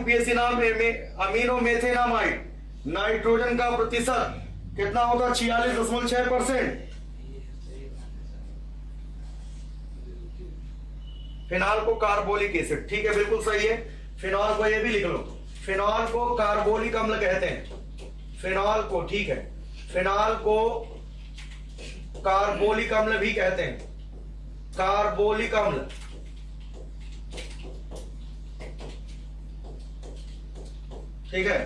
UPSC नाम अमीनोमेथेनामाइड, nitrogen का प्रतिशत कितना होगा? 46.6%। फिनॉल को कार्बोलिक एसिड, ठीक है, बिल्कुल सही है। फिनॉल को ये भी लिख लो, फिनॉल को कार्बोलिक अम्ल कहते हैं, फिनॉल को, ठीक है, फिनॉल को कार्बोलिक अम्ल भी कहते हैं, कार्बोलिक अम्ल। ठीक है,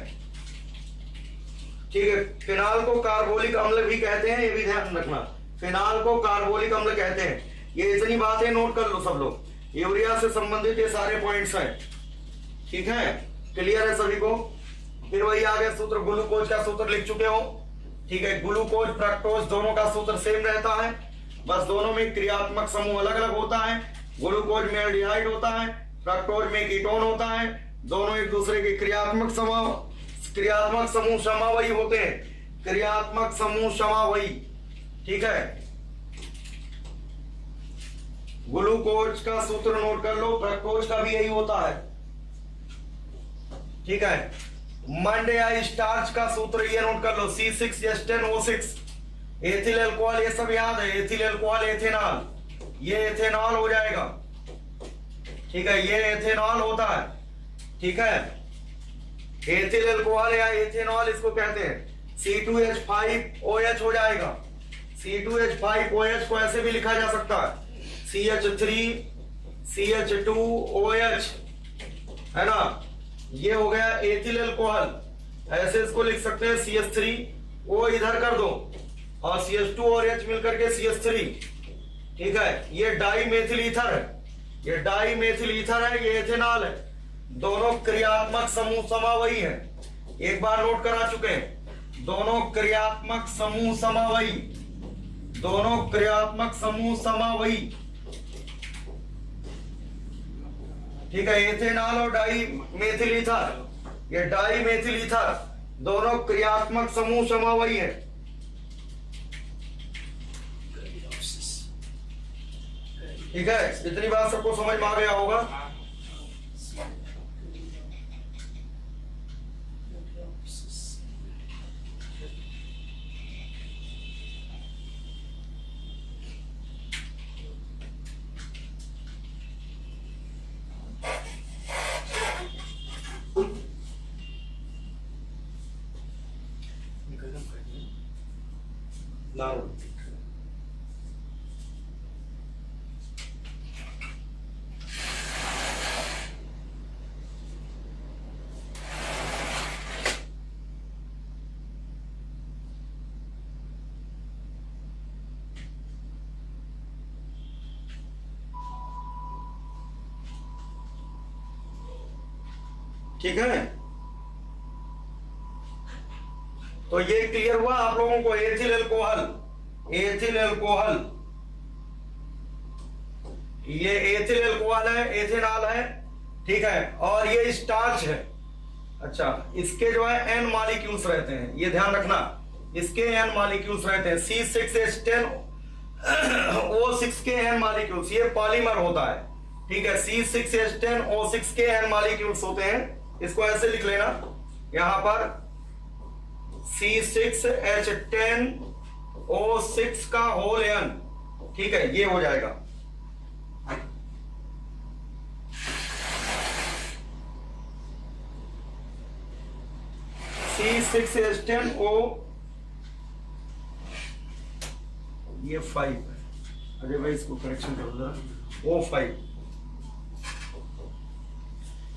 ठीक है, फिनॉल को कार्बोलिक अम्ल भी कहते हैं, ये भी ध्यान रखना, फिनॉल को कार्बोलिक अम्ल कहते हैं। ये इतनी बातें नोट कर लो सब लोग, यूरिया से संबंधित ये सारे पॉइंट्स हैं, ठीक है, क्लियर है सभी को। फिर वही आगे सूत्र, ग्लूकोज का सूत्र लिख चुके हो, ठीक है, ग्लूकोज फ्रक्टोज दोनों का सूत्र सेम रहता है, बस दोनों में क्रियात्मक समूह अलग अलग होता है। ग्लूकोज में एल्डिहाइड होता है, फ्रक्टोज में कीटोन होता है, दोनों एक दूसरे के क्रियात्मक समूह समावयी होते हैं, क्रियात्मक समूह समावयी, ठीक है। ग्लूकोज का सूत्र नोट कर लो, फ्रक्टोज का भी यही होता है, ठीक है। मंड या स्टार्च का सूत्र ये नोट कर लो, C6H10O6, एथिल अल्कोहल, ये सब याद है, एथिल अल्कोहल एथेनॉल, ये एथेनॉल हो जाएगा, ठीक है, ये एथेनॉल होता है, ठीक है, एथिल अल्कोहल या एथेनॉल इसको कहते हैं। C2H5OH हो जाएगा, C2H5OH को ऐसे भी लिखा जा सकता है, CH3CH2OH, है ना, ये हो गया एथिल अल्कोहल, ऐसे इसको लिख सकते हैं, CH3O इधर कर दो और CH2 और H मिलकर के CH3, ठीक है, ये डाई मेथिल ईथर है, ये डाई मेथिल ईथर है, ये एथेनॉल है, दोनों क्रियात्मक समूह समावयी है, एक बार नोट करा चुके हैं, दोनों क्रियात्मक समूह समावयी, दोनों क्रियात्मक समूह समावयी, ठीक है, एथेनॉल और डाई मेथिल ईथर, ये डाई मेथिल ईथर दोनों क्रियात्मक समूह समावयी है। ठीक है, इतनी बात सबको समझ में आ गया होगा। ठीक है, तो ये क्लियर हुआ आप लोगों को। एथिल अल्कोहल, एथिल अल्कोहल, ये एथिल अल्कोहल है, एथेनॉल है, ठीक है, और ये स्टार्च है। अच्छा, इसके जो है एन मॉलिक्यूल्स रहते हैं, ये ध्यान रखना, इसके एन मॉलिक्यूल्स रहते हैं, C6H10O6 के एन मॉलिक्यूल्स, ये पॉलीमर होता है, ठीक है, C6H10O6 के एन मॉलिक्यूल्स होते हैं, इसको ऐसे लिख लेना, यहां पर C6H10O6 का होल एन, ठीक है, ये हो जाएगा। C6H10O, ये 5 है, अरे भाई इसको करेक्शन करो जरा, O5,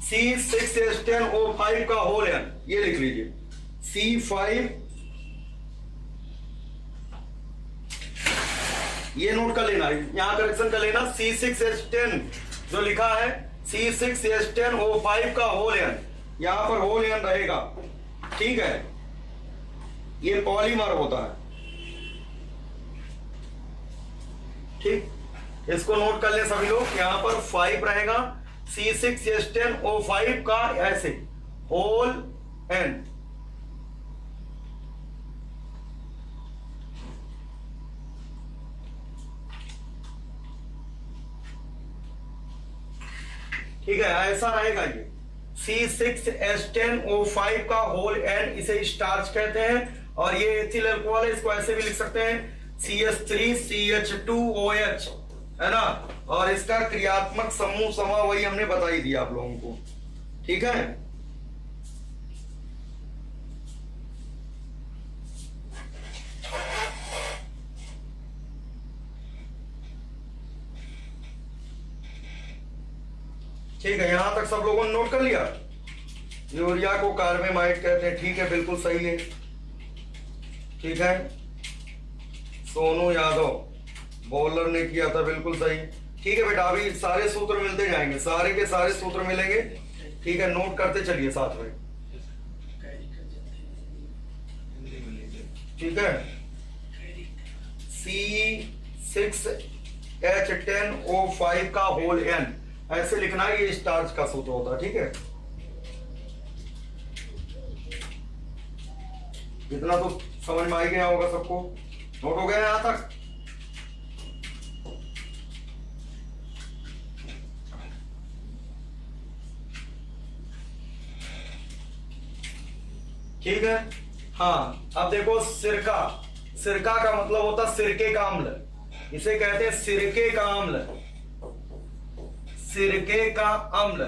C6H10O5 का होल एन, ये लिख लीजिए, C5, ये नोट कर लेना, यहां करेक्शन कर लेना, C6H10 जो लिखा है C6H10O5 का होल एन, यहां पर होल एन रहेगा, ठीक है, ये पॉलीमर होता है, ठीक, इसको नोट कर ले सभी लोग, यहां पर 5 रहेगा, C6H10O5 का ऐसे होल एन, ठीक है, ऐसा रहेगा ये, C6H10O5 का होल N, इसे स्टार्च कहते हैं। और ये एथिल अल्कोहल है, इसको ऐसे भी लिख सकते हैं CH3CH2OH, है ना। और इसका क्रियात्मक समूह समा वही हमने बताई दिया आप लोगों को, ठीक है। ठीक है, यहां तक सब लोगों ने नोट कर लिया। यूरिया को कार्बेमाइड कहते हैं, ठीक है, बिल्कुल सही है, ठीक है। सोनू यादव बॉलर ने किया था, बिल्कुल सही, ठीक है बेटा। अभी सारे सूत्र मिलते जाएंगे, सारे के सारे सूत्र मिलेंगे, ठीक है। नोट करते चलिए साथ में, ठीक है। C6H10O5 का होल N, ऐसे लिखना है, ये स्टार्च का सूत्र होता है, ठीक है। इतना तो समझ में आ गया होगा सबको, नोट हो गया यहां तक। ठीक है, हाँ। अब देखो सिरका, सिरका का मतलब होता है सिरके का अम्ल, इसे कहते हैं सिरके का अम्ल, सिरके का अम्ल।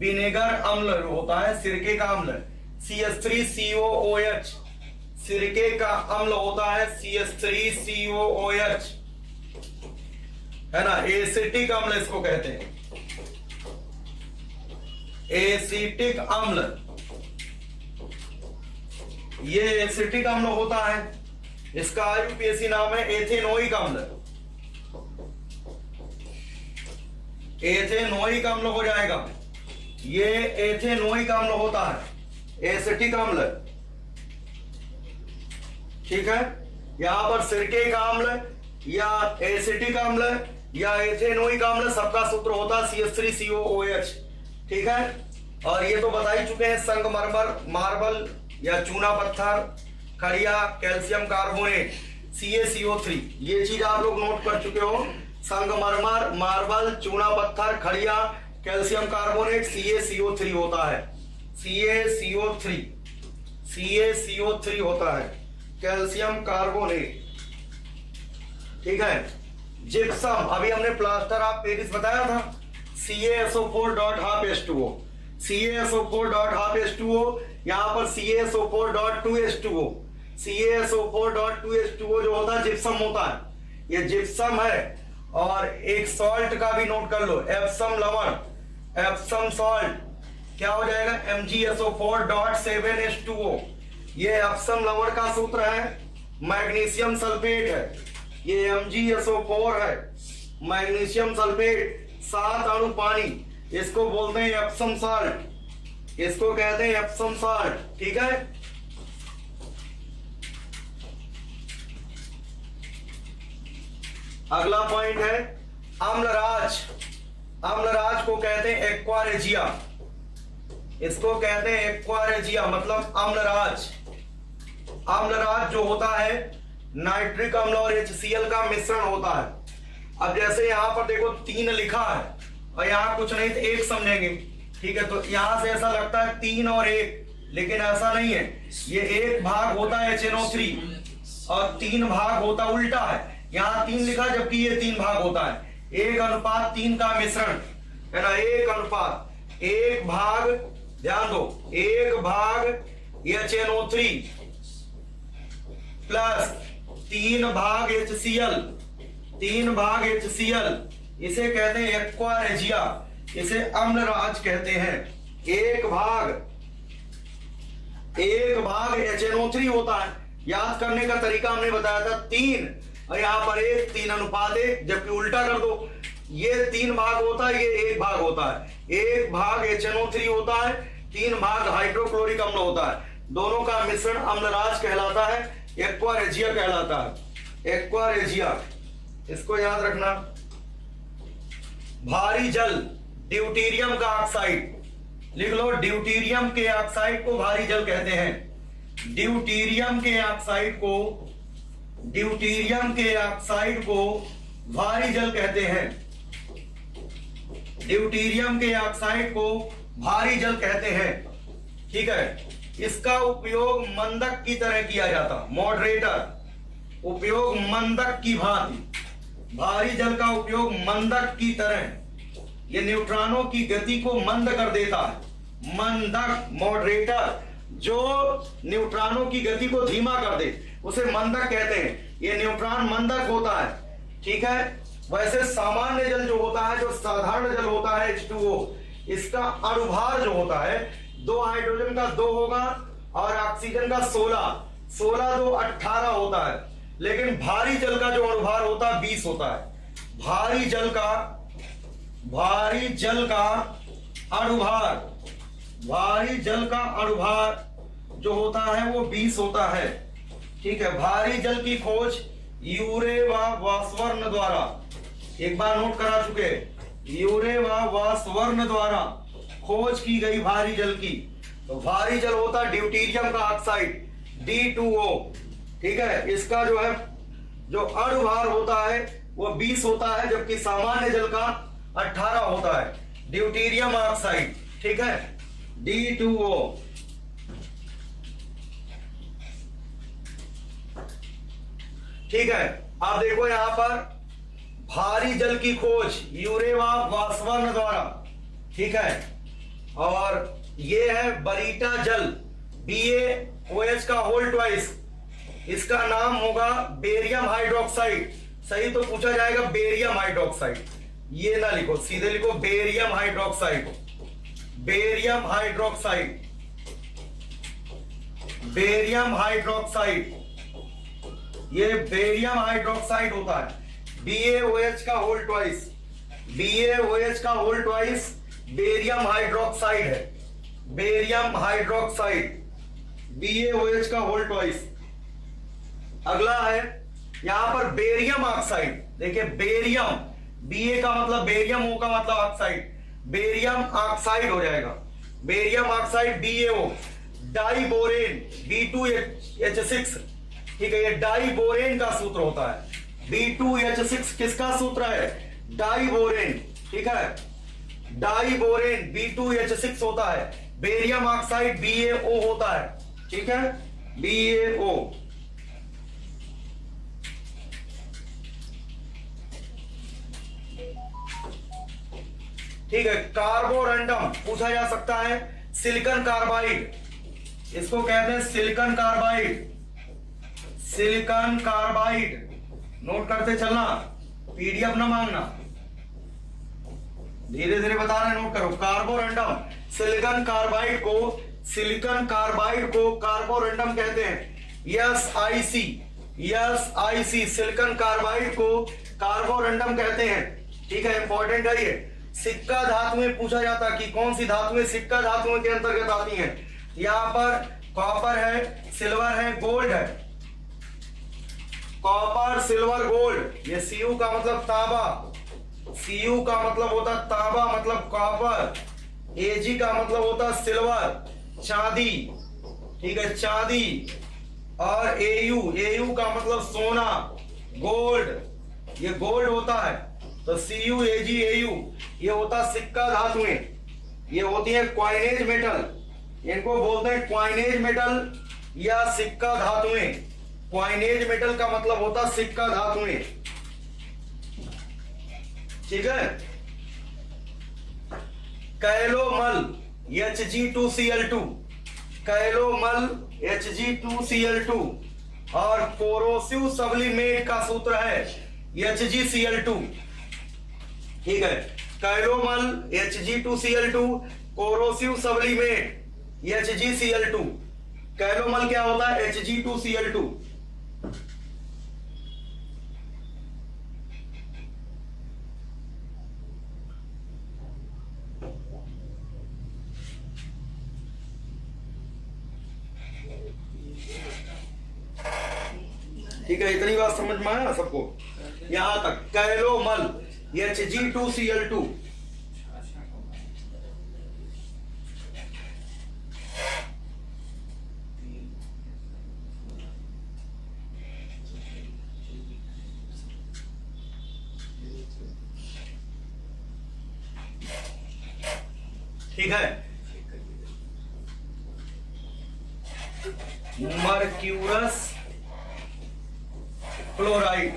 विनेगर अम्ल होता है सिरके का अम्ल, CH3COOH, सिरके का अम्ल होता है CH3COOH, है ना। एसिटिक अम्ल इसको कहते हैं, एसिटिक अम्ल, ये एसिटिक अम्ल होता है। इसका आईयूपीएसी नाम है एथेनोइक अम्ल, एथेनोइक अम्ल हो जाएगा, ये एथेनोइक अम्ल होता है, एसिटिक अम्ल, ठीक है। यहां पर सिरके का अम्ल या एसिटिक अम्ल या एथेनोइक अम्ल, सबका सूत्र होता है CH3COOH, ठीक है। और ये तो बता ही चुके हैं, संगमरमर, मार्बल या चूना पत्थर, खड़िया, कैल्शियम कार्बोनेट, CaCO3, ये चीज आप लोग नोट कर चुके हो। संगमरमर, मार्बल, चूना पत्थर, खड़िया, कैल्शियम कार्बोनेट, CaCO3 होता है, CaCO3 होता है, कैल्शियम कार्बोनेट, ठीक है। जिप्सम, अभी हमने प्लास्टर ऑफ पेरिस बताया था, CaSO4.12H2O, CaSO4.12H2O, यहां पर CaSO4.2H2O, CaSO4.2H2O जो होता है जिप्सम होता है, ये जिप्सम है। और एक सॉल्ट का भी नोट कर लो, एप्सम लवण, एप्सम सॉल्ट क्या हो जाएगा, MgSO4.7H2O, ये एप्सम लवण का सूत्र है। मैग्नीशियम सल्फेट है, ये MgSO4 है, मैग्नीशियम सल्फेट, 7 अणु पानी, इसको बोलते हैं एप्सम साल्ट, इसको कहते हैं एप्सम साल्ट, ठीक है। अगला पॉइंट है अम्लराज, अम्लराज को कहते हैं एक्वारेजिया, इसको कहते हैं एक्वारेजिया, मतलब अम्लराज। अम्लराज जो होता है नाइट्रिक अम्ल और HCl का मिश्रण होता है। अब जैसे यहां पर देखो 3 लिखा है और यहां कुछ नहीं तो 1 समझेंगे, ठीक है। तो यहां से ऐसा लगता है 3 और 1, लेकिन ऐसा नहीं है, ये 1 भाग होता है HNO3 और 3 भाग होता उल्टा है। यहां 3 लिखा जबकि ये 3 भाग होता है, 1:3 का मिश्रण, है ना, 1:1 भाग, ध्यान दो, 1 भाग HNO3 प्लस 3 भाग HCl, 3 भाग HCl, इसे कहते हैं एक्वारेजिया, इसे अम्लराज कहते हैं। 1 भाग HNO3 होता है, याद करने का तरीका हमने बताया था 3, और यहां पर 3:1, जबकि उल्टा कर दो, ये 3 भाग होता है, ये 1 भाग होता है, 1 भाग HNO3 होता है, 3 भाग हाइड्रोक्लोरिक अम्ल होता है, दोनों का मिश्रण अम्लराज कहलाता है, एक्वारेजिया कहलाता है, एक्वारेजिया, इसको याद रखना। भारी जल, ड्यूटीरियम का ऑक्साइड, लिख लो, ड्यूटीरियम के ऑक्साइड को भारी जल कहते हैं, ड्यूटीरियम के ऑक्साइड को भारी जल कहते हैं, ड्यूटीरियम के ऑक्साइड को भारी जल कहते हैं। ठीक है, इसका उपयोग मंदक की तरह किया जाता, मॉडरेटर, उपयोग मंदक की भांति। भारी जल का उपयोग मंदक की तरह, ये न्यूट्रॉनों की गति को मंद कर देता है। मंदक, मॉडरेटर, जो न्यूट्रॉनों की गति को धीमा कर दे उसे मंदक कहते हैं। ये न्यूट्रॉन मंदक होता है। ठीक है, वैसे सामान्य जल जो होता है, जो साधारण जल होता है H2O, इसका अणुभार जो होता है 2 हाइड्रोजन का 2 होगा और ऑक्सीजन का 16 2 18 होता है। लेकिन भारी जल का जो अणुभार होता है 20 होता है। भारी जल का अणुभार, भारी जल का अणुभार जो होता है वो 20 होता है। ठीक है, भारी जल की खोज यूरे व वासवर्न द्वारा, एक बार नोट करा चुके, यूरे व वासवर्न द्वारा खोज की गई भारी जल की। तो भारी जल होता है ड्यूटीरियम का ऑक्साइड D2O। ठीक है, इसका जो है जो अणुभार होता है वो 20 होता है, जबकि सामान्य जल का 18 होता है, ड्यूटीरियम ऑक्साइड। ठीक है, D2O। ठीक है, आप देखो यहां पर भारी जल की खोज यूरेवा वासवर्न द्वारा। ठीक है, और ये है बरीटा जल, BaOH का होल ट्वाइस, इसका नाम होगा बेरियम हाइड्रोक्साइड। सही तो पूछा जाएगा बेरियम हाइड्रोक्साइड, ये ना लिखो, सीधे लिखो barium hydroxide. Barium hydroxide, barium hydroxide, ये बेरियम हाइड्रोक्साइड होता है। BaOH का होल ट्वाइस, BaOH का होल ट्वाइस बेरियम हाइड्रोक्साइड है। बेरियम हाइड्रोक्साइड, BaOH का होल ट्वाइस। अगला है यहां पर बेरियम ऑक्साइड। देखिए बेरियम, Ba का मतलब बेरियम, O का मतलब ऑक्साइड, बेरियम ऑक्साइड हो जाएगा। Barium oxide BaO, diborane B2H6। ठीक है, ये डाइबोरेन का सूत्र होता है। B2H6 किसका सूत्र है? डाइबोरेन। ठीक है, डाइबोरेन B2H6 होता है। बेरियम ऑक्साइड BaO होता है। ठीक है, BaO। ठीक है, कार्बोरंडम पूछा जा सकता है। सिलिकॉन कार्बाइड, इसको कहते हैं silicon carbide. Silicon carbide note करते चलना, PDF ना मांगना, धीरे धीरे बता रहे हैं, नोट करो। कार्बोरंडम, सिलिकॉन कार्बाइड को, सिलिकॉन कार्बाइड को कार्बोरंडम कहते हैं। SiC, सिलिकॉन कार्बाइड को कार्बोरंडम कहते हैं। ठीक है, इंपॉर्टेंट है ये। सिक्का धातु में पूछा जाता है कि कौन सी धातुएं सिक्का धातुओं के अंतर्गत आती हैं। यहां पर कॉपर है, सिल्वर है, गोल्ड है। Copper, silver, gold. ये Cu का मतलब तांबा, Cu का मतलब होता तांबा, मतलब कॉपर। Ag का मतलब होता सिल्वर, चांदी। ठीक है, चांदी। और Au का मतलब सोना, गोल्ड, ये गोल्ड होता है। तो Cu, Ag, Au ये होता सिक्का धातुएं, ये होती है क्वाइनेज मेटल। इनको बोलते हैं क्वाइनेज मेटल या सिक्का धातुएं। क्वाइनेज मेटल का मतलब होता सिक्का धातुएं। ठीक है, कैलोमल Hg2Cl2, कैलोमल Hg2Cl2 और कोरोसिव सब्लिमेट का सूत्र है HgCl2। ठीक है, calomel Hg2Cl2, corrosive sublimate HgCl2। Calomel क्या होता है? Hg2Cl2। ठीक है, इतनी बात समझ में आया सबको यहां तक? Calomel Hg2Cl2। ठीक है, मर्क्यूरस क्लोराइड,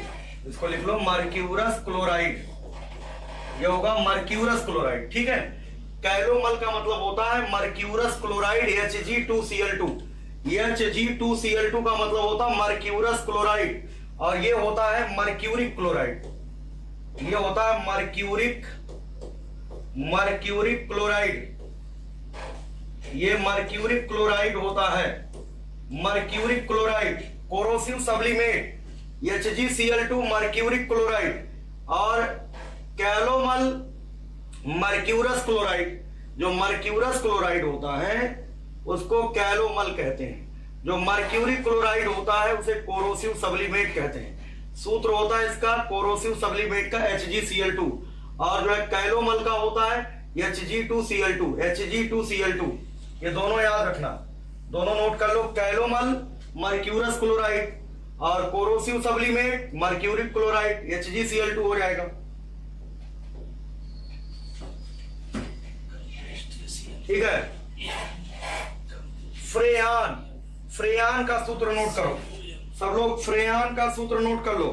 इसको लिख लो मर्क्यूरस क्लोराइड, ये होगा मर्क्यूरस क्लोराइड। ठीक है, कैलोमल का मतलब होता है मर्क्यूरस क्लोराइड Hg2Cl2, Hg2Cl2 का मतलब होता है मर्क्यूरस क्लोराइड, और ये होता है मर्क्यूरिक क्लोराइड, ये होता है मर्क्यूरिक क्लोराइड, ये मर्क्यूरिक क्लोराइड होता है, mercuric chloride, corrosive sublimate HgCl2 mercuric chloride, और कैलोमल मर्क्यूरस क्लोराइड, जो मर्क्यूरस क्लोराइड होता है उसको कैलोमल कहते हैं, जो मर्क्यूरिक क्लोराइड होता है उसे कोरोसिव सब्लिमेट कहते हैं। सूत्र होता है इसका कोरोसिव सब्लिमेट का HgCl2, और जो है कैलोमल का होता है Hg2Cl2, ये दोनों याद रखना, दोनों नोट कर लो, कैलोमल मर्क्यूरस क्लोराइड और corrosive sublimate mercuric chloride HgCl2 हो जाएगा। ठीक है, फ्रेयान, फ्रेयान का सूत्र नोट करो सब लोग, फ्रेयान का सूत्र नोट कर लो,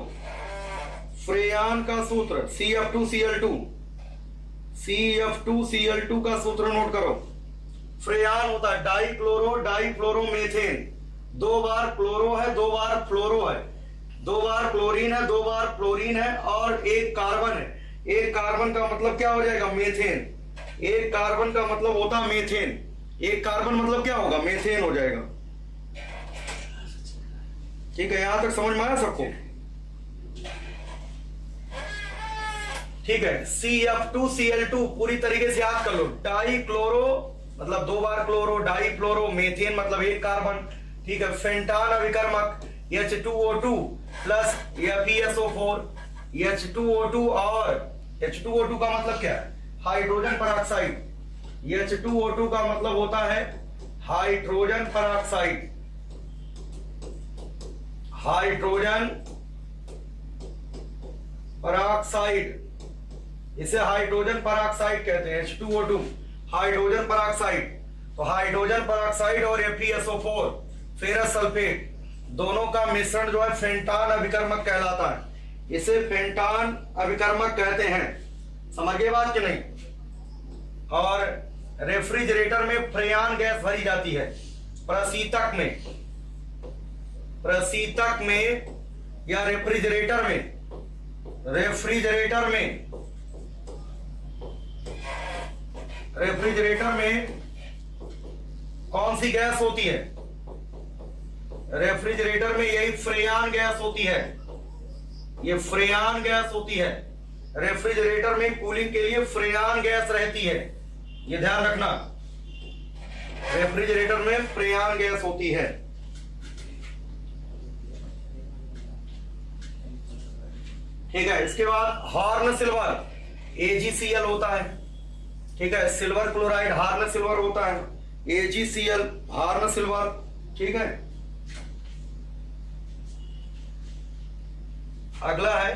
फ्रेयान का सूत्र CF2Cl2 का सूत्र नोट करो। फ्रेयान होता है डाइफ्लोरोमेथेन, दो बार क्लोरो है, दो बार फ्लोरो है, दो बार क्लोरीन है, दो बार फ्लोरीन है, और एक कार्बन है, एक कार्बन का मतलब क्या हो जाएगा मेथेन, एक कार्बन का मतलब होता है मेथेन, एक कार्बन मतलब क्या होगा मेथेन हो जाएगा। ठीक है, यहां तक समझ में आया सबको? ठीक है, CF2Cl2 पूरी तरीके से याद कर लो, डाइक्लोरो मतलब दो बार क्लोरो, डाइफ्लोरो, मेथेन मतलब एक कार्बन। ठीक है, फेंटान अभिकर्मक H2O2 प्लस FeSO4, H2O2 और H2O2 का मतलब क्या है हाइड्रोजन परऑक्साइड, H2O2 का मतलब होता है हाइड्रोजन परऑक्साइड, हाइड्रोजन परऑक्साइड, इसे हाइड्रोजन परऑक्साइड कहते हैं, H2O2 हाइड्रोजन परऑक्साइड। तो हाइड्रोजन परऑक्साइड और FeSO4 फेरस सल्फेट दोनों का मिश्रण जो है फेंटान अभिकर्मक कहलाता है, इसे फेंटान अभिकर्मक कहते हैं। समझ गए बात कि नहीं? और रेफ्रिजरेटर में फ्रेयान गैस भरी जाती है, प्रशीतक में या रेफ्रिजरेटर में कौन सी गैस होती है? रेफ्रिजरेटर में यही फ्रेयान गैस होती है, ये फ्रेयान गैस होती है। रेफ्रिजरेटर में कूलिंग के लिए फ्रेयान गैस रहती है, ये ध्यान रखना, रेफ्रिजरेटर में फ्रेयान गैस होती है। ठीक है, इसके बाद हॉर्न सिल्वर AgCl होता है। ठीक है, सिल्वर क्लोराइड हॉर्न सिल्वर होता है, AgCl हॉर्न सिल्वर। ठीक है, अगला है,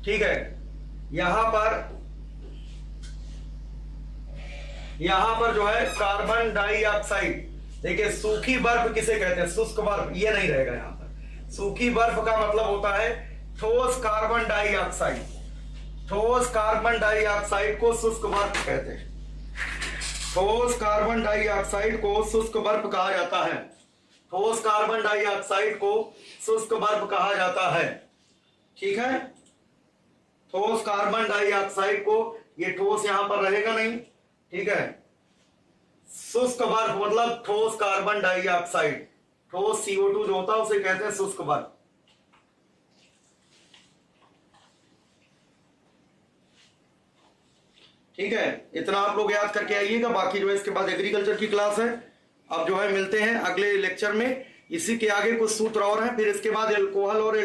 ठीक है, यहां पर जो है कार्बन डाइऑक्साइड, देखिए सूखी बर्फ किसे कहते हैं? शुष्क बर्फ, ये नहीं रहेगा यहां पर। सूखी बर्फ का मतलब होता है ठोस कार्बन डाइऑक्साइड, ठोस कार्बन डाइऑक्साइड को शुष्क बर्फ कहते हैं, ठोस कार्बन डाइऑक्साइड को शुष्क बर्फ कहा जाता है, ठोस कार्बन डाइऑक्साइड को शुष्क बर्फ कहा जाता है। ठीक है, ठोस कार्बन डाइऑक्साइड को, ये ठोस यहां पर रहेगा नहीं, ठीक है, शुष्क बर्फ मतलब ठोस कार्बन डाइऑक्साइड, ठोस CO2 जो होता है उसे कहते हैं शुष्क बर्फ। ठीक है, इतना आप लोग याद करके आइएगा, बाकी जो है इसके बाद एग्रीकल्चर की क्लास है। अब जो है मिलते हैं अगले लेक्चर में, इसी के आगे कुछ सूत्र और हैं, फिर इसके बाद एल्कोहल और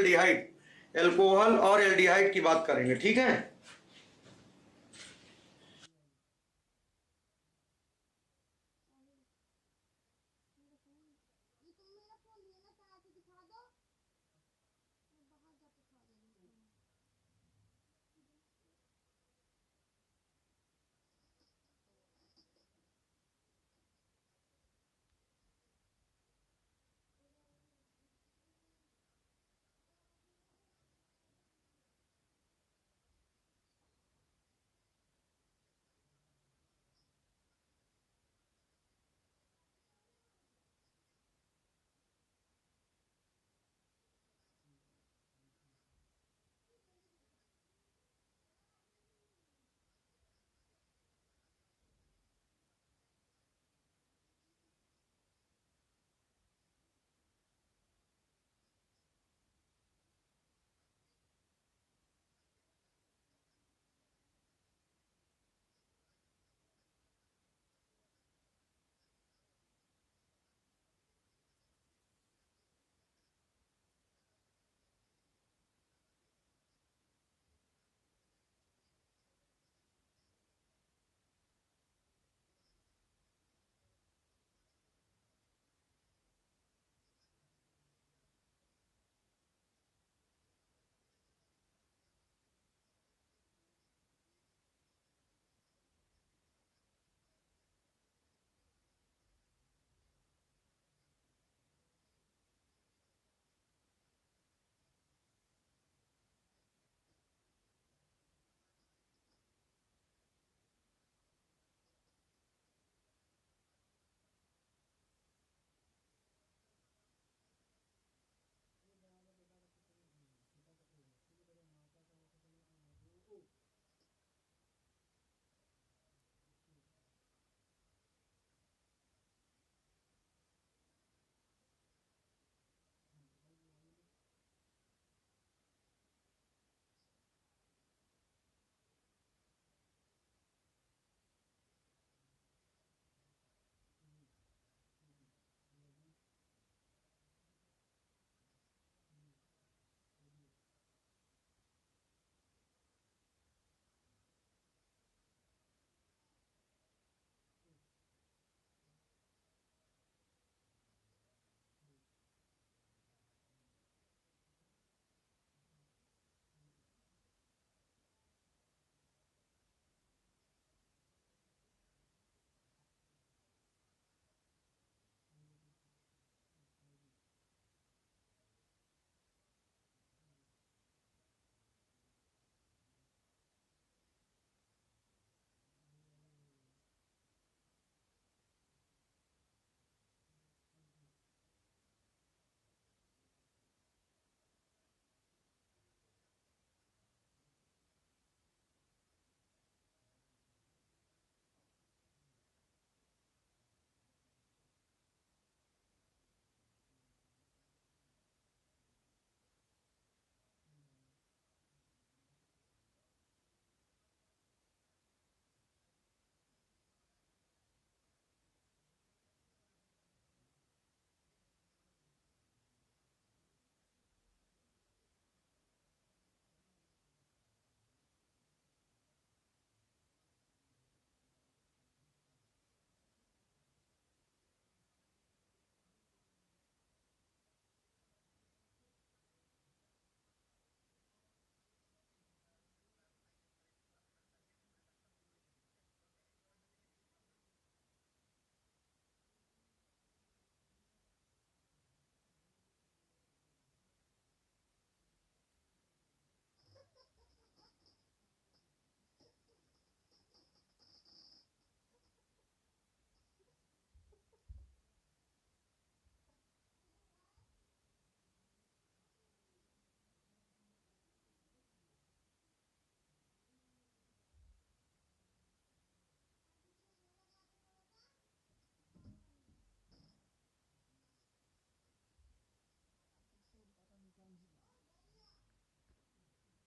एल्डिहाइड की बात करेंगे। ठीक है।